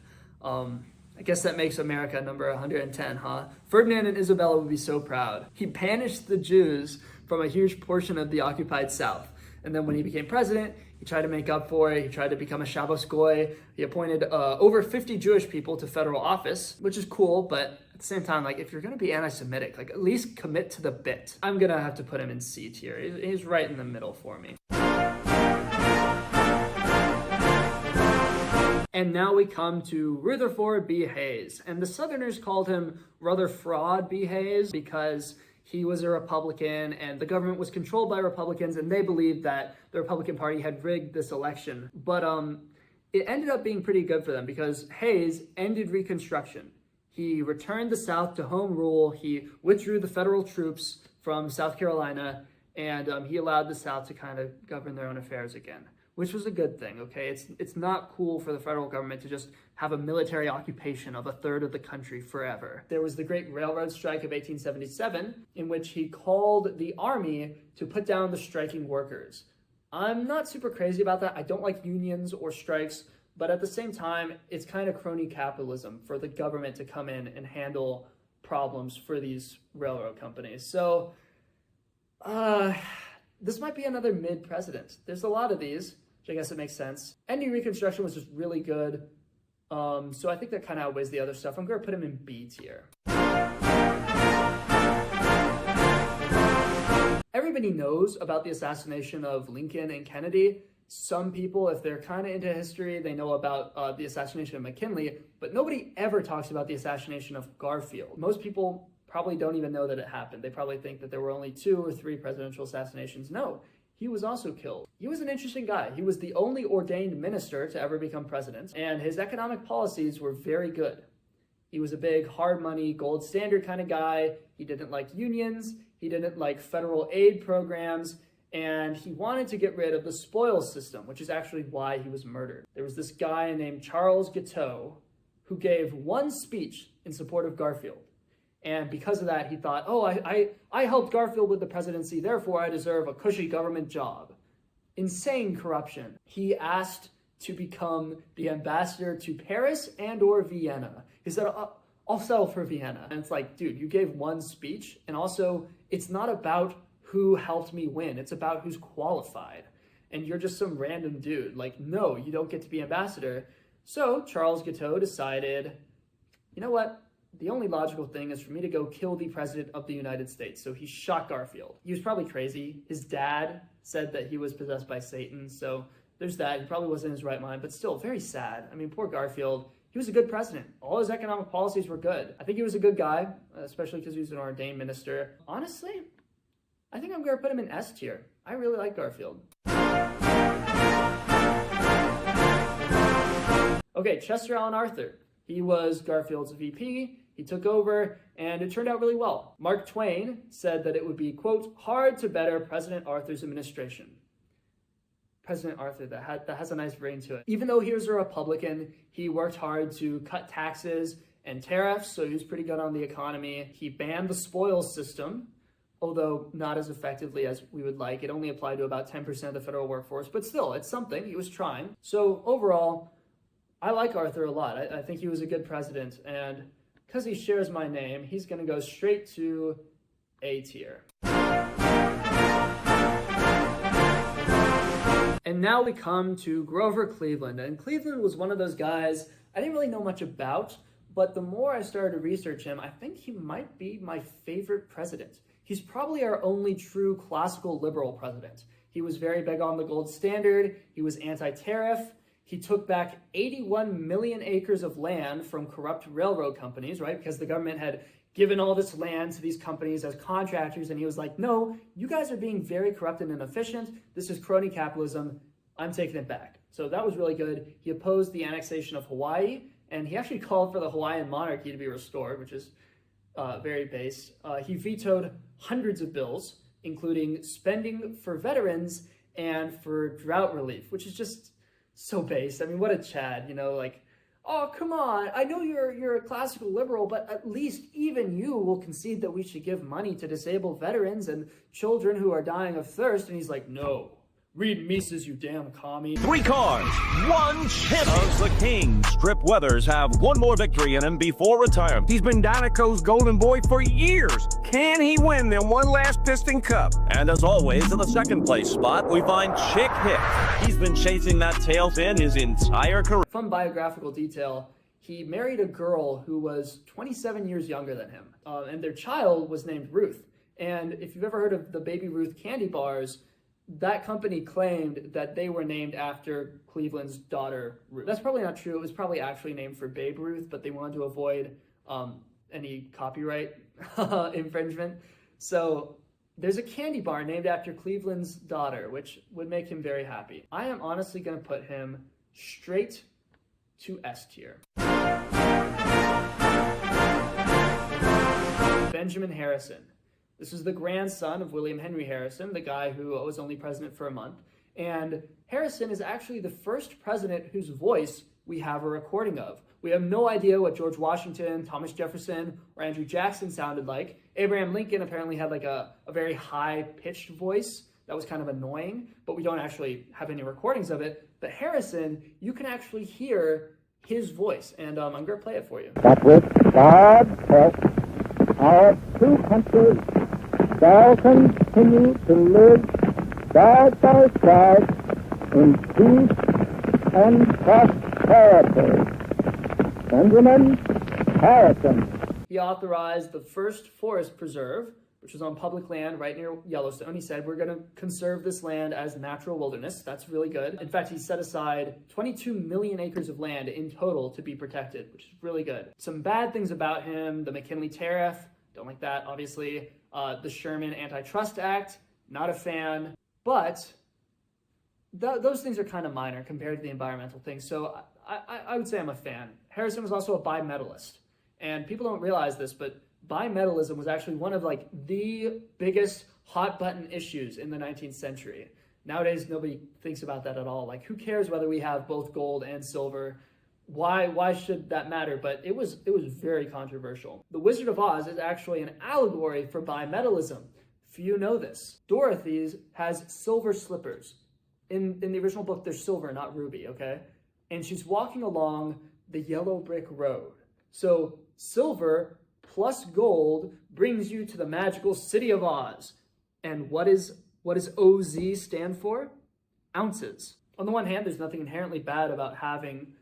I guess that makes America number 110, huh? Ferdinand and Isabella would be so proud. He banished the Jews from a huge portion of the occupied South. And then when he became president, he tried to make up for it. He tried to become a Shabbos Goy. He appointed over 50 Jewish people to federal office, which is cool, but at the same time, like, if you're gonna be anti-Semitic, like, at least commit to the bit. I'm gonna have to put him in C tier. He's right in the middle for me. And now we come to Rutherford B. Hayes. And the Southerners called him Rutherford B. Hayes because he was a Republican and the government was controlled by Republicans, and they believed that the Republican Party had rigged this election. But it ended up being pretty good for them because Hayes ended Reconstruction. He returned the South to home rule. He withdrew the federal troops from South Carolina, and he allowed the South to kind of govern their own affairs again, which was a good thing, okay? It's not cool for the federal government to just have a military occupation of a third of the country forever. There was the Great Railroad Strike of 1877, in which he called the army to put down the striking workers. I'm not super crazy about that. I don't like unions or strikes, but at the same time, it's kind of crony capitalism for the government to come in and handle problems for these railroad companies. So, this might be another mid-president. There's a lot of these, which I guess it makes sense. Ending Reconstruction was just really good. So I think that kind of outweighs the other stuff. I'm going to put him in B tier. Everybody knows about the assassination of Lincoln and Kennedy. Some people, if they're kind of into history, they know about the assassination of McKinley, but nobody ever talks about the assassination of Garfield. Most people probably don't even know that it happened. They probably think that there were only 2 or 3 presidential assassinations. No, he was also killed. He was an interesting guy. He was the only ordained minister to ever become president, and his economic policies were very good. He was a big hard money, gold standard kind of guy. He didn't like unions. He didn't like federal aid programs. And he wanted to get rid of the spoils system, which is actually why he was murdered. There was this guy named Charles Guiteau who gave one speech in support of Garfield. And because of that, he thought, oh, I helped Garfield with the presidency, therefore I deserve a cushy government job. Insane corruption. He asked to become the ambassador to Paris and or Vienna. He said, I'll settle for Vienna. And it's like, dude, you gave one speech, and also it's not about who helped me win. It's about who's qualified. And you're just some random dude. Like, no, you don't get to be ambassador. So Charles Guiteau decided, you know what? The only logical thing is for me to go kill the president of the United States. So he shot Garfield. He was probably crazy. His dad said that he was possessed by Satan. So there's that. He probably wasn't in his right mind, but still very sad. I mean, poor Garfield. He was a good president. All his economic policies were good. I think he was a good guy, especially because he was an ordained minister. Honestly, I think I'm going to put him in S tier. I really like Garfield. Okay, Chester Alan Arthur. He was Garfield's VP. He took over, and it turned out really well. Mark Twain said that it would be, quote, hard to better President Arthur's administration. President Arthur, that has a nice ring to it. Even though he was a Republican, he worked hard to cut taxes and tariffs, so he was pretty good on the economy. He banned the spoils system, although not as effectively as we would like. It only applied to about 10% of the federal workforce, but still, it's something. He was trying. So overall, I like Arthur a lot. I think he was a good president, and because he shares my name, he's going to go straight to A tier. And now we come to Grover Cleveland, and Cleveland was one of those guys I didn't really know much about, but the more I started to research him, I think he might be my favorite president. He's probably our only true classical liberal president. He was very big on the gold standard. He was anti-tariff. He took back 81 million acres of land from corrupt railroad companies, right? Because the government had given all this land to these companies as contractors, and he was like, no, you guys are being very corrupt and inefficient. This is crony capitalism. I'm taking it back. So that was really good. He opposed the annexation of Hawaii, and he actually called for the Hawaiian monarchy to be restored, which is very base. He vetoed hundreds of bills, including spending for veterans and for drought relief, which is just so base. I mean, what a Chad, you know, like, oh, come on. I know you're a classical liberal, but at least even you will concede that we should give money to disabled veterans and children who are dying of thirst. And he's like, no. Read Mises, you damn commie. 3 cars, 1 chip. Does the King Strip Weathers have one more victory in him before retirement? He's been Donico's golden boy for years. Can he win them one last Piston Cup? And as always, in the second place spot, we find Chick Hicks. He's been chasing that tail fin his entire career. Fun biographical detail. He married a girl who was 27 years younger than him. And their child was named Ruth. And if you've ever heard of the Baby Ruth candy bars, that company claimed that they were named after Cleveland's daughter, Ruth. That's probably not true. It was probably actually named for Babe Ruth, but they wanted to avoid any copyright infringement. So there's a candy bar named after Cleveland's daughter, which would make him very happy. I am honestly going to put him straight to S tier. Benjamin Harrison. This is the grandson of William Henry Harrison, the guy who was only president for a month. And Harrison is actually the first president whose voice we have a recording of. We have no idea what George Washington, Thomas Jefferson, or Andrew Jackson sounded like. Abraham Lincoln apparently had like a very high-pitched voice that was kind of annoying, but we don't actually have any recordings of it. But Harrison, you can actually hear his voice, and I'm going to play it for you. That with God's help, our two countries shall continue to live side by side in peace and prosperity. Benjamin Harrison. He authorized the first forest preserve, which was on public land right near Yellowstone. He said, we're going to conserve this land as natural wilderness. That's really good. In fact, he set aside 22 million acres of land in total to be protected, which is really good. Some bad things about him: the McKinley Tariff, don't like that, obviously. The Sherman Antitrust Act, not a fan. But those things are kind of minor compared to the environmental things. So I would say I'm a fan. Harrison was also a bimetallist. And people don't realize this, but bimetallism was actually one of like the biggest hot button issues in the 19th century. Nowadays, nobody thinks about that at all. Like, who cares whether we have both gold and silver? Why should that matter? But it was very controversial. The Wizard of Oz is actually an allegory for bimetallism. Few know this. Dorothy has silver slippers. In the original book, they're silver, not ruby, okay? And she's walking along the yellow brick road. So silver plus gold brings you to the magical city of Oz. And what does OZ stand for? Ounces. On the one hand, there's nothing inherently bad about having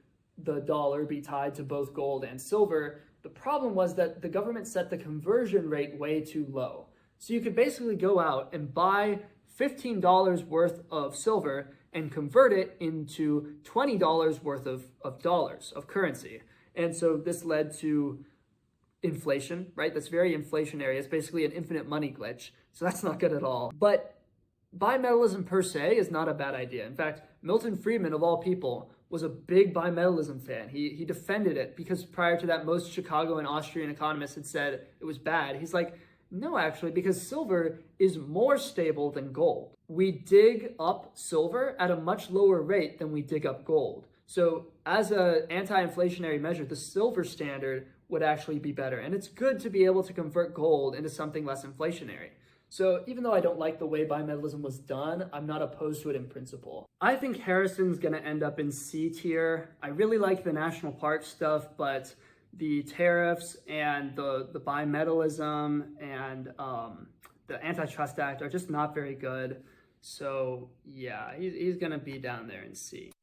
the dollar be tied to both gold and silver. The problem was that the government set the conversion rate way too low. So you could basically go out and buy $15 worth of silver and convert it into $20 worth of dollars, of currency. And so this led to inflation, right? That's very inflationary. It's basically an infinite money glitch. So that's not good at all. But bimetallism per se is not a bad idea. In fact, Milton Friedman, of all people, was a big bimetallism fan. He defended it because prior to that, most Chicago and Austrian economists had said it was bad. He's like, no, actually, because silver is more stable than gold. We dig up silver at a much lower rate than we dig up gold. So as an anti-inflationary measure, the silver standard would actually be better. And it's good to be able to convert gold into something less inflationary. So even though I don't like the way bimetallism was done, I'm not opposed to it in principle. I think Harrison's gonna end up in C tier. I really like the national park stuff, but the tariffs and the bimetallism and the Antitrust Act are just not very good. So yeah, he's gonna be down there in C.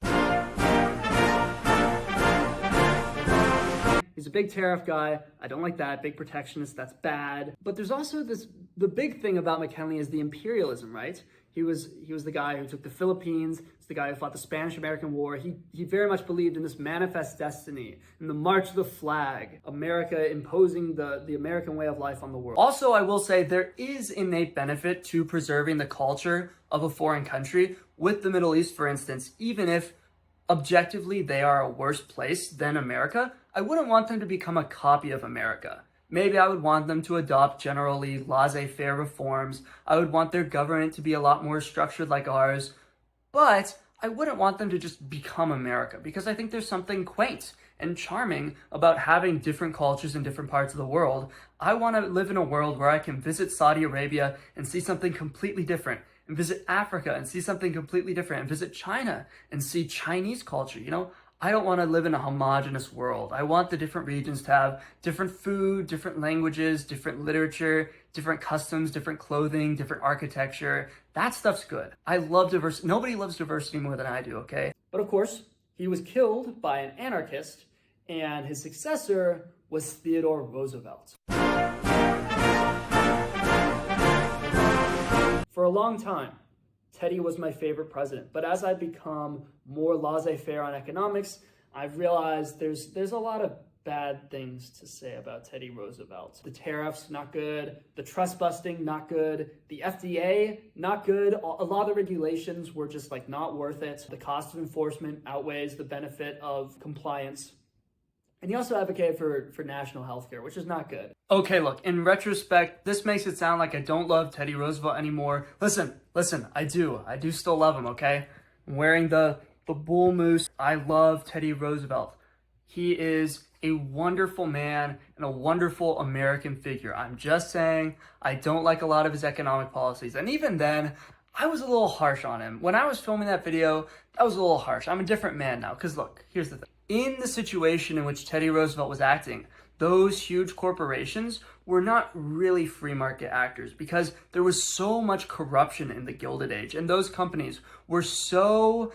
He's a big tariff guy. I don't like that. Big protectionist, that's bad. But there's also the big thing about McKinley is the imperialism, right? He was the guy who took the Philippines. He's the guy who fought the Spanish-American War. He very much believed in this manifest destiny, in the march of the flag, America imposing the American way of life on the world. Also, I will say there is innate benefit to preserving the culture of a foreign country. With the Middle East, for instance, even if objectively they are a worse place than America, I wouldn't want them to become a copy of America. Maybe I would want them to adopt generally laissez-faire reforms. I would want their government to be a lot more structured like ours. But I wouldn't want them to just become America, because I think there's something quaint and charming about having different cultures in different parts of the world. I want to live in a world where I can visit Saudi Arabia and see something completely different, and visit Africa and see something completely different, and visit China and see Chinese culture. You know, I don't want to live in a homogenous world. I want the different regions to have different food, different languages, different literature, different customs, different clothing, different architecture. That stuff's good. I love diversity. Nobody loves diversity more than I do, okay? But of course, he was killed by an anarchist, and his successor was Theodore Roosevelt. For a long time, Teddy was my favorite president, but as I've become more laissez-faire on economics, I've realized there's a lot of bad things to say about Teddy Roosevelt. The tariffs, not good. The trust busting, not good. The FDA, not good. A lot of the regulations were just like not worth it. The cost of enforcement outweighs the benefit of compliance. And he also advocated for national health care, which is not good. Okay, look, in retrospect, this makes it sound like I don't love Teddy Roosevelt anymore. Listen, I do still love him, okay? I'm wearing the bull moose. I love Teddy Roosevelt. He is a wonderful man and a wonderful American figure. I'm just saying, I don't like a lot of his economic policies. And even then, I was a little harsh on him. When I was filming that video, I was a little harsh. I'm a different man now, because look, here's the thing. In the situation in which Teddy Roosevelt was acting, those huge corporations were not really free market actors, because there was so much corruption in the Gilded Age, and those companies were so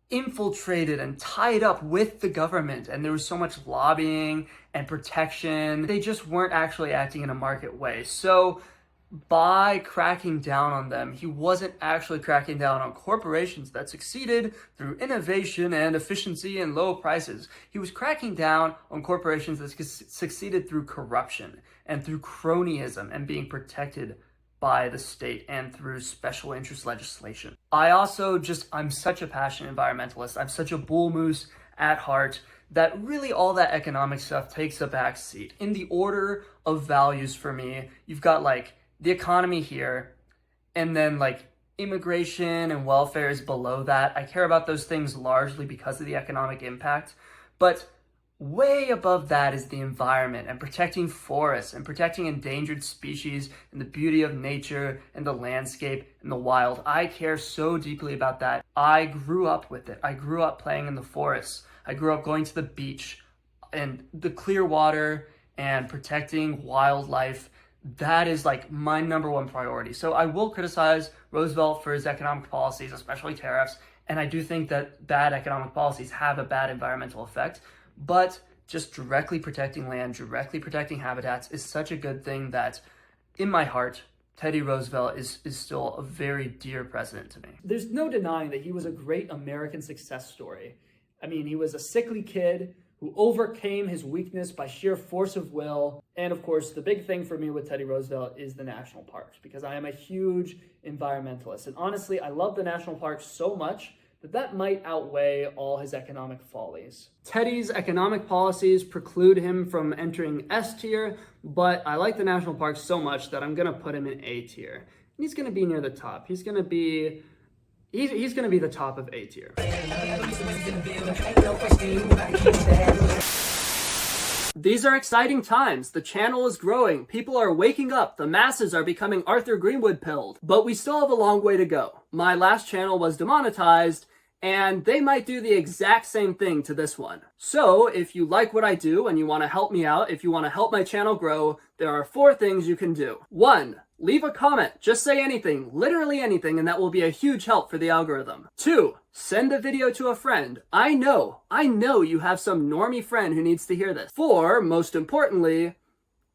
infiltrated and tied up with the government, and there was so much lobbying and protection. They just weren't actually acting in a market way. So by cracking down on them, he wasn't actually cracking down on corporations that succeeded through innovation and efficiency and low prices. He was cracking down on corporations that succeeded through corruption and through cronyism and being protected by the state and through special interest legislation. I'm such a passionate environmentalist. I'm such a bull moose at heart that really all that economic stuff takes a back seat. In the order of values for me, you've got like the economy here, and then like immigration and welfare is below that. I care about those things largely because of the economic impact, but way above that is the environment and protecting forests and protecting endangered species and the beauty of nature and the landscape and the wild. I care so deeply about that. I grew up with it. I grew up playing in the forests. I grew up going to the beach and the clear water and protecting wildlife. That is like my number one priority. So I will criticize Roosevelt for his economic policies, especially tariffs. And I do think that bad economic policies have a bad environmental effect. But just directly protecting land, directly protecting habitats is such a good thing that in my heart, Teddy Roosevelt is still a very dear president to me. There's no denying that he was a great American success story. I mean, he was a sickly kid who overcame his weakness by sheer force of will. And of course, the big thing for me with Teddy Roosevelt is the national parks, because I am a huge environmentalist. And honestly, I love the national parks so much that might outweigh all his economic follies. Teddy's economic policies preclude him from entering S tier, but I like the national parks so much that I'm gonna put him in A tier. And he's gonna be near the top. He's gonna be the top of A tier. These are exciting times. The channel is growing. People are waking up. The masses are becoming Arthur Greenwood pilled. But we still have a long way to go. My last channel was demonetized, and they might do the exact same thing to this one. So if you like what I do and you want to help me out, if you want to help my channel grow, there are 4 things you can do. 1, leave a comment. Just say anything, literally anything, and that will be a huge help for the algorithm. 2, send a video to a friend. I know you have some normie friend who needs to hear this. 4, most importantly,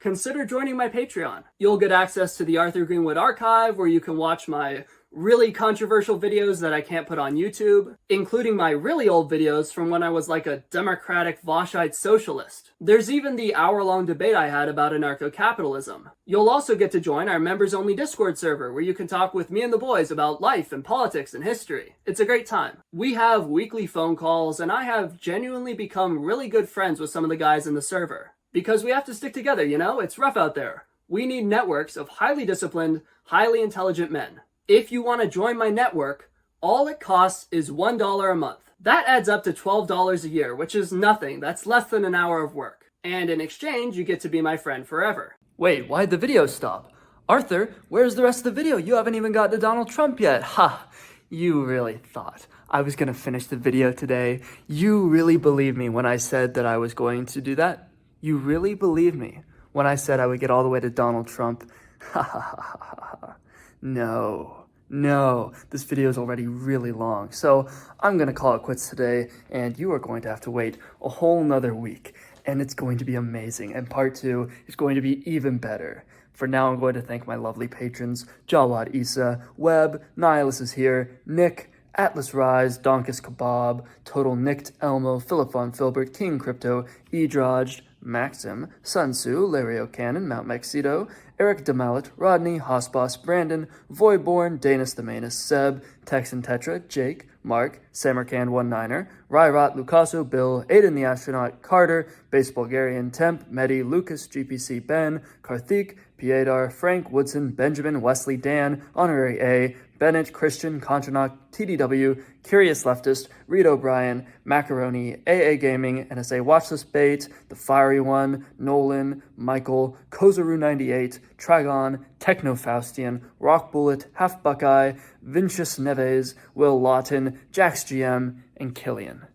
consider joining my Patreon. You'll get access to the Arthur Greenwood archive, where you can watch my really controversial videos that I can't put on YouTube, including my really old videos from when I was like a democratic Vaushite socialist. There's even the hour-long debate I had about anarcho-capitalism. You'll also get to join our members-only Discord server, where you can talk with me and the boys about life and politics and history. It's a great time. We have weekly phone calls, and I have genuinely become really good friends with some of the guys in the server. Because we have to stick together, you know? It's rough out there. We need networks of highly disciplined, highly intelligent men. If you want to join my network, all it costs is $1 a month. That adds up to $12 a year, which is nothing. That's less than an hour of work. And in exchange, you get to be my friend forever. Wait, why'd the video stop? Arthur, where's the rest of the video? You haven't even gotten to Donald Trump yet. Ha! You really thought I was gonna finish the video today. You really believed me when I said that I was going to do that? You really believed me when I said I would get all the way to Donald Trump? Ha ha ha ha ha. No, this video is already really long, so I'm gonna call it quits today, and you are going to have to wait a whole nother week, and it's going to be amazing, and part 2 is going to be even better. For now, I'm going to thank my lovely patrons, Jawad Isa, Webb, Nihilus is here, Nick, Atlas Rise, Donkus Kebab, Total Nicked, Elmo, Philip Von Filbert, King Crypto, Edrodged, Maxim, Sun Tzu, Lario Cannon, Mount Maxito, Eric Demalet, Rodney, Hossboss, Brandon, Voidborn, Danis the Manus, Seb, Texan Tetra, Jake, Mark, Samarkand19er, Ryrot, Lucaso, Bill, Aiden the Astronaut, Carter, Base Bulgarian, Temp, Medi, Lucas, GPC, Ben, Karthik, Piedar, Frank, Woodson, Benjamin, Wesley, Dan, Honorary A, Bennett, Christian, Contranoc, TDW, Curious Leftist, Reed O'Brien, Macaroni, AA Gaming, NSA Watchlist Bait, The Fiery One, Nolan, Michael, Kozaru98, Tragon, Techno Faustian, Rock Bullet, Half Buckeye, Vincius Neves, Will Lawton, Jax GM, and Killian.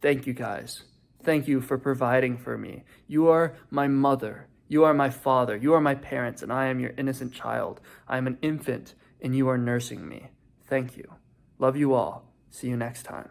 Thank you guys. Thank you for providing for me. You are my mother. You are my father. You are my parents, and I am your innocent child. I am an infant, and you are nursing me. Thank you. Love you all. See you next time.